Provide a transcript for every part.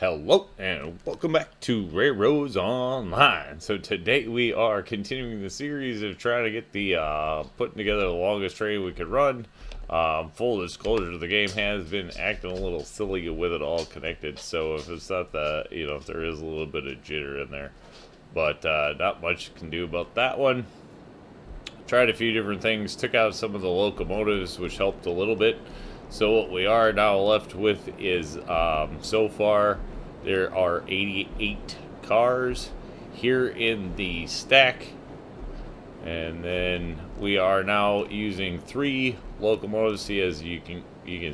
Hello and welcome back to RailRoads Online. So today we are continuing the series of trying to get the putting together the longest train we could run. Full disclosure, the game has been acting a little silly with it all connected. So if it's not the, if there is a little bit of jitter in there, but not much can do about that one. Tried a few different things, took out some of the locomotives, which helped a little bit. So what we are now left with is, so far, there are 88 cars here in the stack. And then we are now using 3 locomotives. See, as you can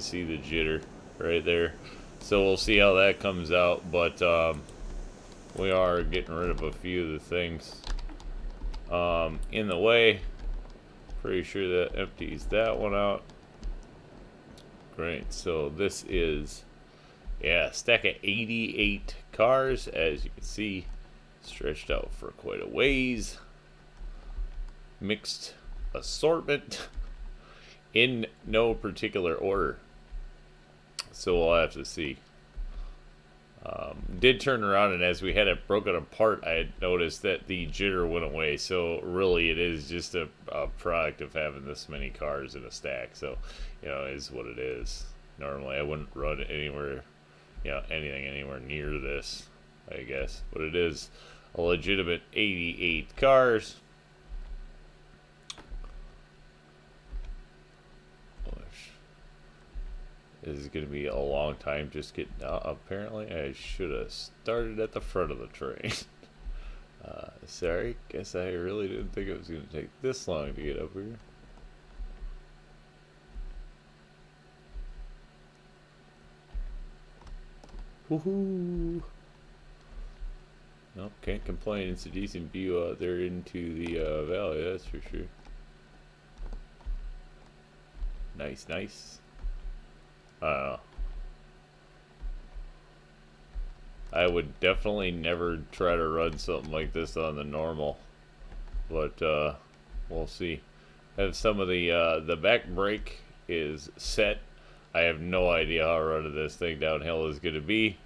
see the jitter right there. So we'll see how that comes out. But we are getting rid of a few of the things in the way. Pretty sure that empties that one out. Great, so this is, a stack of 88 cars, as you can see, stretched out for quite a ways. Mixed assortment in no particular order. So we'll have to see. Did turn around, and as we had it broken apart, I had noticed that the jitter went away. So really, it is just a product of having this many cars in a stack. So, is what it is. Normally, I wouldn't run anywhere, anything anywhere near this, I guess. But it is a legitimate 88 cars. This is going to be a long time just getting out. Apparently, I should have started at the front of the train. Sorry, guess I really didn't think it was going to take this long to get up here. Woohoo! Nope, can't complain. It's a decent view out there into the valley, that's for sure. Nice, nice. I would definitely never try to run something like this on the normal, but we'll see. Have some of the back brake is set. I have no idea how running this thing downhill is going to be.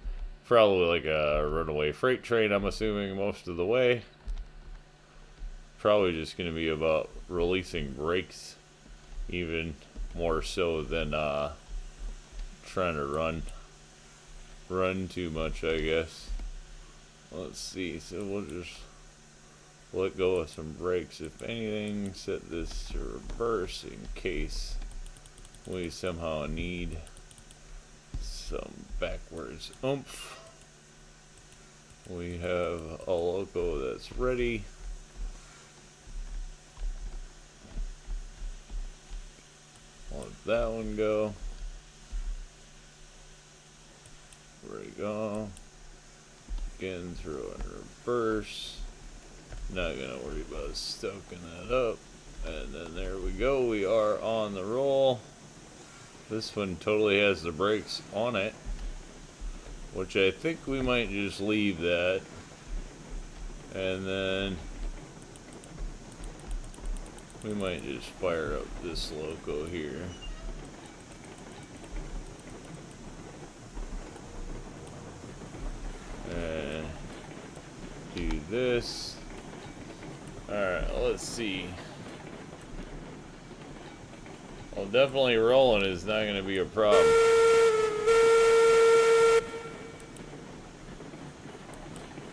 Probably like a runaway freight train, I'm assuming, most of the way. Probably just going to be about releasing brakes, even more so than trying to run too much, I guess. Let's see, so we'll just let go of some brakes. If anything, set this to reverse in case we somehow need some backwards oomph. We have a loco that's ready. Let that one go. Ready to go. Again, throw in reverse. Not gonna worry about stoking that up. And then there we go. We are on the roll. This one totally has the brakes on it, which I think we might just leave that. And then we might just fire up this loco here. And do this. Alright, let's see. Well, definitely rolling is not going to be a problem.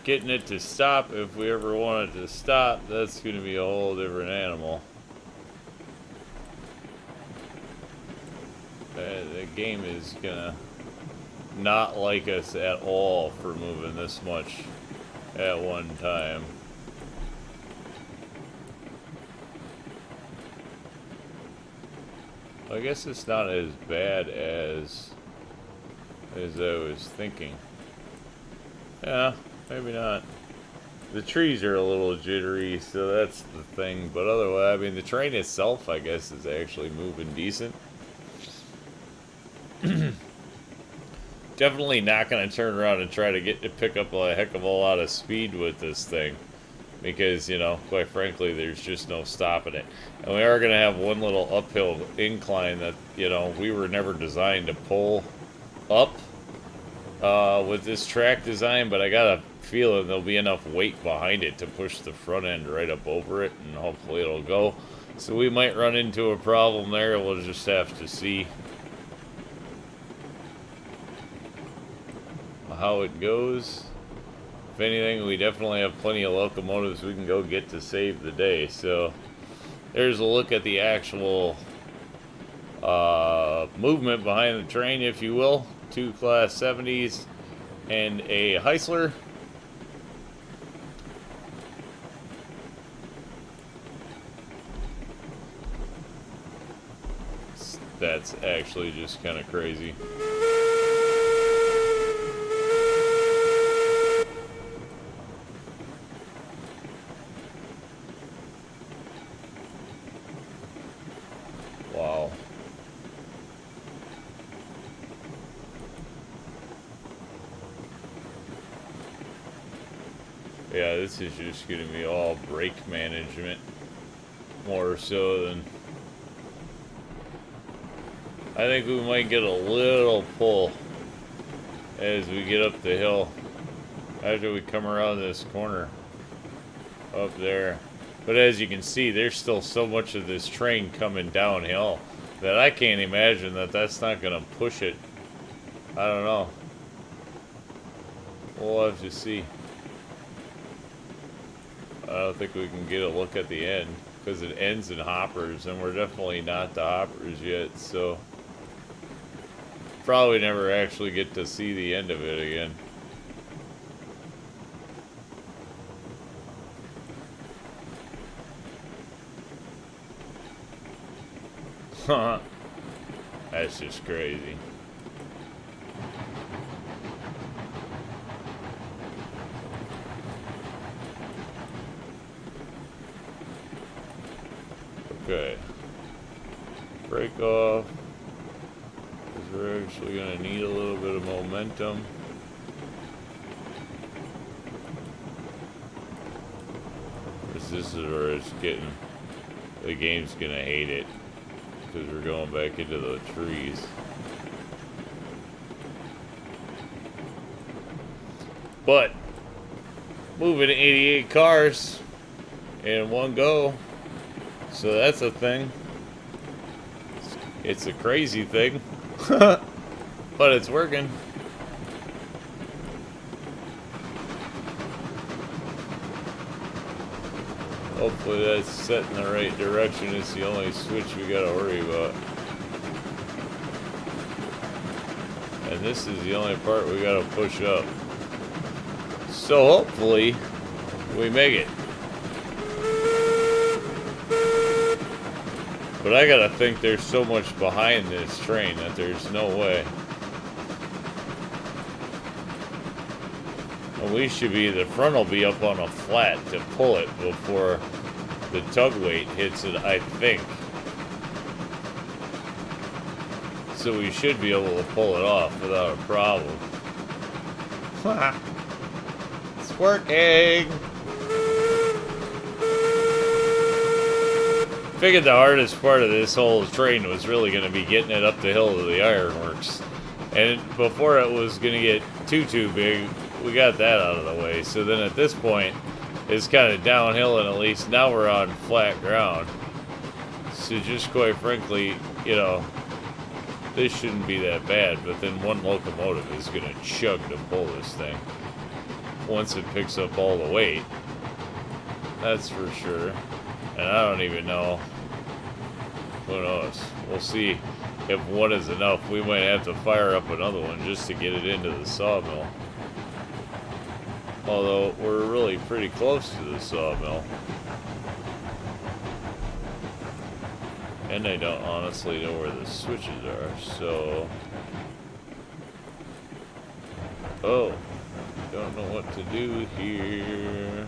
Getting it to stop, if we ever want it to stop, that's going to be a whole different animal. The game is going to not like us at all for moving this much at one time. I guess it's not as bad as I was thinking. Yeah, maybe not. The trees are a little jittery, so that's the thing. But otherwise, I mean, the train itself, I guess, is actually moving decent. Definitely not going to turn around and try to pick up a heck of a lot of speed with this thing. Because, quite frankly, there's just no stopping it. And we are going to have one little uphill incline that, we were never designed to pull up. with this track design, but I got a feeling there'll be enough weight behind it to push the front end right up over it, and hopefully it'll go. So we might run into a problem there. We'll just have to see how it goes. If anything, we definitely have plenty of locomotives we can go get to save the day. So there's a look at the actual movement behind the train, if you will. 2 Class 70s and a Heisler. That's actually just kind of crazy. Wow. Yeah, this is just going to be all brake management, more so than... I think we might get a little pull as we get up the hill after we come around this corner up there. But as you can see, there's still so much of this train coming downhill that I can't imagine that that's not going to push it. I don't know. We'll have to see. I don't think we can get a look at the end because it ends in hoppers, and we're definitely not the hoppers yet, so probably never actually get to see the end of it again. That's just crazy. Okay. Break off. Because we're actually going to need a little bit of momentum. This is where it's getting... The game's going to hate it. Because we're going back into the trees. But moving 88 cars in one go, so that's a thing. It's a crazy thing, but it's working. Hopefully that's set in the right direction. It's the only switch we gotta worry about. And this is the only part we gotta push up. So hopefully we make it. But I gotta think there's so much behind this train that there's no way. And we should be, the front will be up on a flat to pull it before the tug weight hits it, I think. So we should be able to pull it off without a problem. It's working! Figured the hardest part of this whole train was really going to be getting it up the hill to the ironworks. And before it was going to get too big, we got that out of the way. So then at this point, it's kind of downhill, and at least now we're on flat ground. So just quite frankly, you know, this shouldn't be that bad. But then one locomotive is going to chug to pull this thing once it picks up all the weight. That's for sure. And I don't even know. Who knows? We'll see if one is enough. We might have to fire up another one just to get it into the sawmill. Although we're really pretty close to the sawmill. And I don't honestly know where the switches are, so... Oh. Don't know what to do here.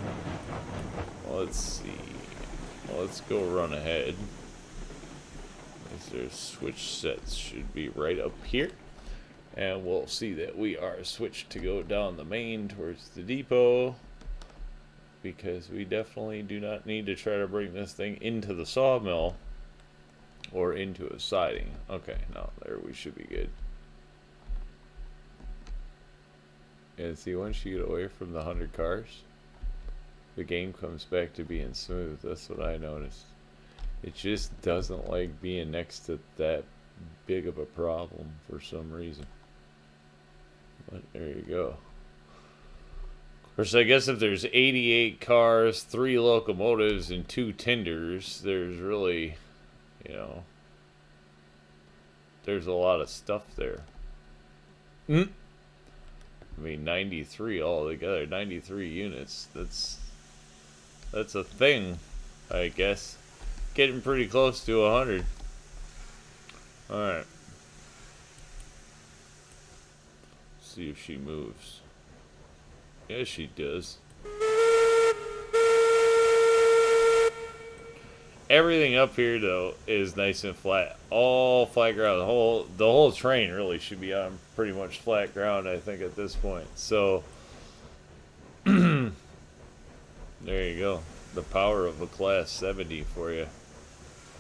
Let's see. Let's go run ahead. Their switch sets should be right up here. And we'll see that we are switched to go down the main towards the depot. Because we definitely do not need to try to bring this thing into the sawmill. Or into a siding. Okay, now there we should be good. And see, once you get away from the 100 cars, the game comes back to being smooth. That's what I noticed. It just doesn't like being next to that big of a problem for some reason. But there you go. Of course, I guess if there's 88 cars, 3 locomotives, and 2 tenders, there's really, you know, there's a lot of stuff there. I mean, 93 altogether, 93 units. That's a thing, I guess. Getting pretty close to 100. Alright. See if she moves. Yeah, she does. Everything up here, though, is nice and flat. All flat ground. The whole train really should be on pretty much flat ground, I think, at this point. So, there you go. The power of a Class 70 for you.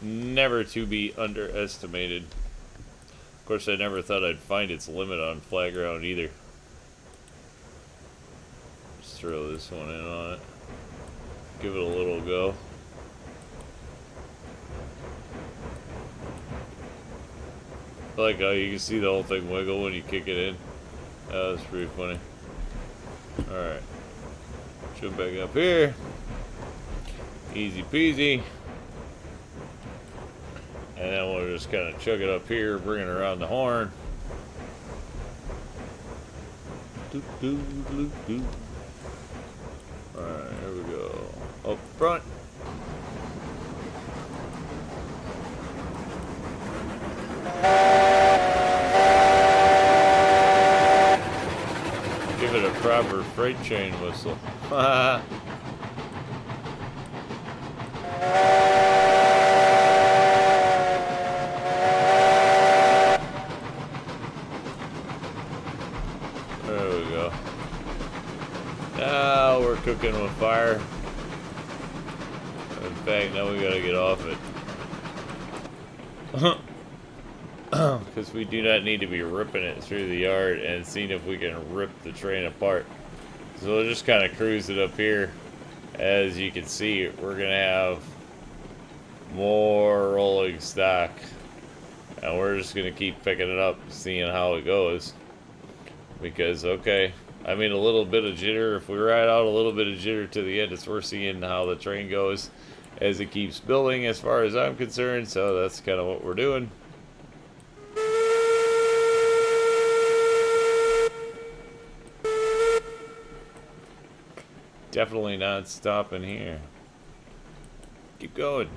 Never to be underestimated. Of course, I never thought I'd find its limit on flat ground either. Just throw this one in on it. Give it a little go. I like how you can see the whole thing wiggle when you kick it in. That's pretty funny. Alright. Jump back up here. Easy peasy. And then we'll just kind of chug it up here, bring it around the horn. Alright, here we go. Up front. Give it a proper freight train whistle. There we go. Now we're cooking with fire. In fact, now we gotta get off it. Because we do not need to be ripping it through the yard and seeing if we can rip the train apart. So we'll just kind of cruise it up here. As you can see, we're going to have more rolling stock. And we're just going to keep picking it up, seeing how it goes. Because, okay, I mean, a little bit of jitter. If we ride out a little bit of jitter to the end, it's worth seeing how the train goes as it keeps building, as far as I'm concerned. So that's kind of what we're doing. Definitely not stopping here. Keep going.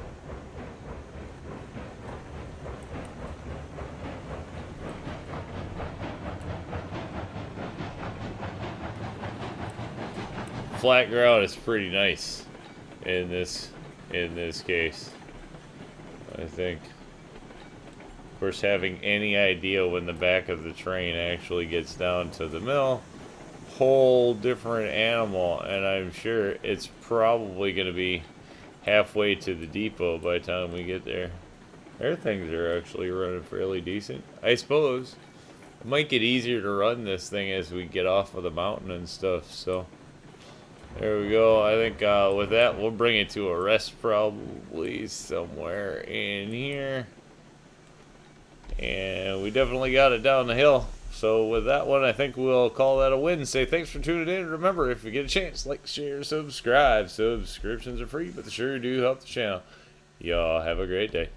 Flat ground is pretty nice in this case, I think. Of course, having any idea when the back of the train actually gets down to the mill, whole different animal, and I'm sure it's probably going to be halfway to the depot by the time we get there. Their things are actually running fairly decent. I suppose it might get easier to run this thing as we get off of the mountain and stuff, so there we go. I think with that, we'll bring it to a rest probably somewhere in here. And we definitely got it down the hill. So with that one, I think we'll call that a win. Say thanks for tuning in. Remember, if you get a chance, like, share, subscribe. Subscriptions are free, but they sure do help the channel. Y'all have a great day.